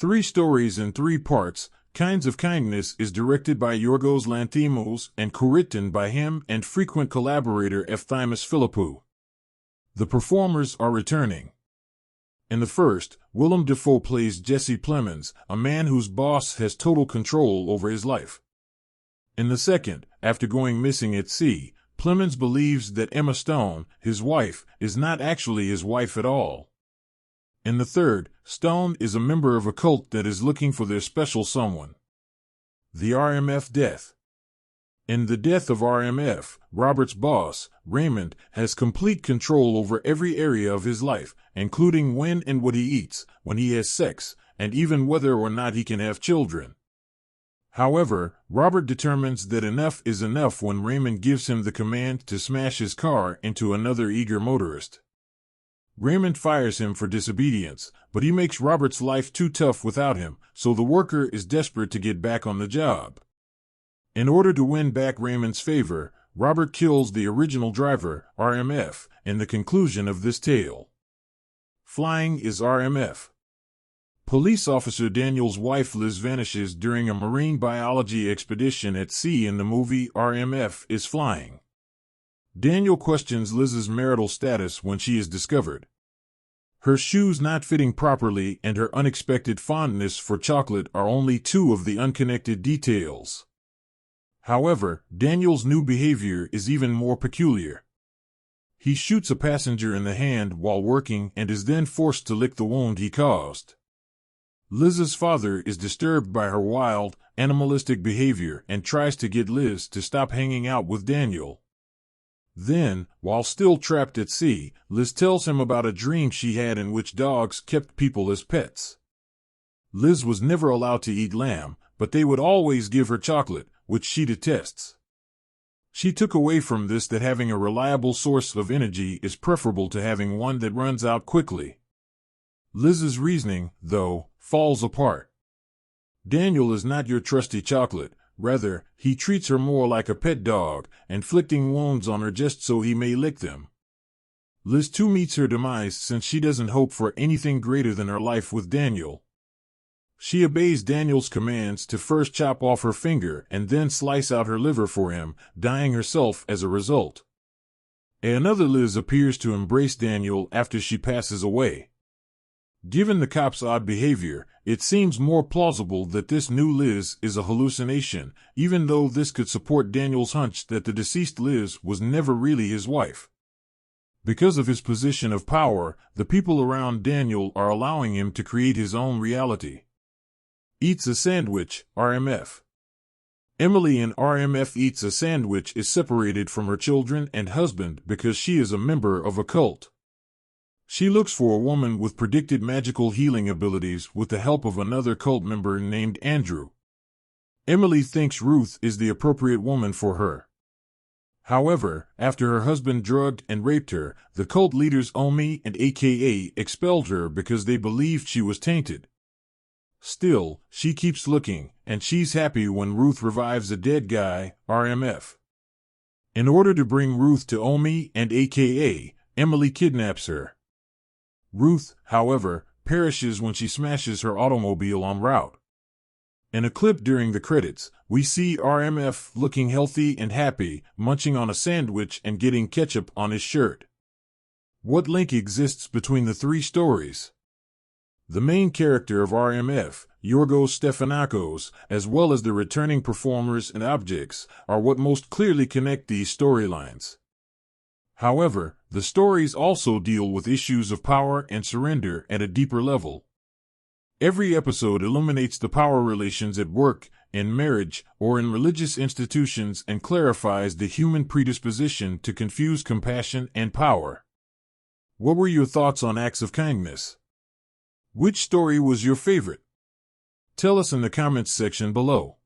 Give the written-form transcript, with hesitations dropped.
3 stories in 3 parts. Kinds of Kindness is directed by Yorgos Lanthimos and co-written by him and frequent collaborator Efthymis Philippou. The performers are returning. In the first, Willem Dafoe plays Jesse Plemons, a man whose boss has total control over his life. In the second, after going missing at sea, Plemons believes that Emma Stone, his wife, is not actually his wife at all. In the third, Stone is a member of a cult that is looking for their special someone. The RMF death. In the death of RMF, Robert's boss, Raymond, has complete control over every area of his life, including when and what he eats, when he has sex, and even whether or not he can have children. However, Robert determines that enough is enough when Raymond gives him the command to smash his car into another eager motorist. Raymond fires him for disobedience, but he makes Robert's life too tough without him, so the worker is desperate to get back on the job. In order to win back Raymond's favor, Robert kills the original driver, RMF, in the conclusion of this tale. Flying is RMF. Police officer Daniel's wife Liz vanishes during a marine biology expedition at sea in the movie RMF is Flying. Daniel questions Liz's marital status when she is discovered. Her shoes not fitting properly and her unexpected fondness for chocolate are only 2 of the unconnected details. However, Daniel's new behavior is even more peculiar. He shoots a passenger in the hand while working and is then forced to lick the wound he caused. Liz's father is disturbed by her wild, animalistic behavior and tries to get Liz to stop hanging out with Daniel. Then, while still trapped at sea, Liz tells him about a dream she had in which dogs kept people as pets. Liz was never allowed to eat lamb, but they would always give her chocolate, which she detests. She took away from this that having a reliable source of energy is preferable to having one that runs out quickly. Liz's reasoning, though, falls apart. Daniel is not your trusty chocolate. Rather, he treats her more like a pet dog, inflicting wounds on her just so he may lick them. Liz too meets her demise since she doesn't hope for anything greater than her life with Daniel. She obeys Daniel's commands to first chop off her finger and then slice out her liver for him, dying herself as a result. Another Liz appears to embrace Daniel after she passes away. Given the cop's odd behavior, it seems more plausible that this new Liz is a hallucination, even though this could support Daniel's hunch that the deceased Liz was never really his wife. Because of his position of power, the people around Daniel are allowing him to create his own reality. Eats a sandwich, RMF. Emily in RMF Eats a Sandwich is separated from her children and husband because she is a member of a cult. She looks for a woman with predicted magical healing abilities with the help of another cult member named Andrew. Emily thinks Ruth is the appropriate woman for her. However, after her husband drugged and raped her, the cult leaders Omi and AKA expelled her because they believed she was tainted. Still, she keeps looking, and she's happy when Ruth revives a dead guy, RMF. In order to bring Ruth to Omi and AKA, Emily kidnaps her. Ruth, however, perishes when she smashes her automobile en route. In a clip during the credits, we see RMF looking healthy and happy, munching on a sandwich and getting ketchup on his shirt. What link exists between the 3 stories? The main character of RMF, Yorgos Stephanakos, as well as the returning performers and objects, are what most clearly connect these storylines. However, the stories also deal with issues of power and surrender at a deeper level. Every episode illuminates the power relations at work, in marriage, or in religious institutions and clarifies the human predisposition to confuse compassion and power. What were your thoughts on Acts of Kindness? Which story was your favorite? Tell us in the comments section below.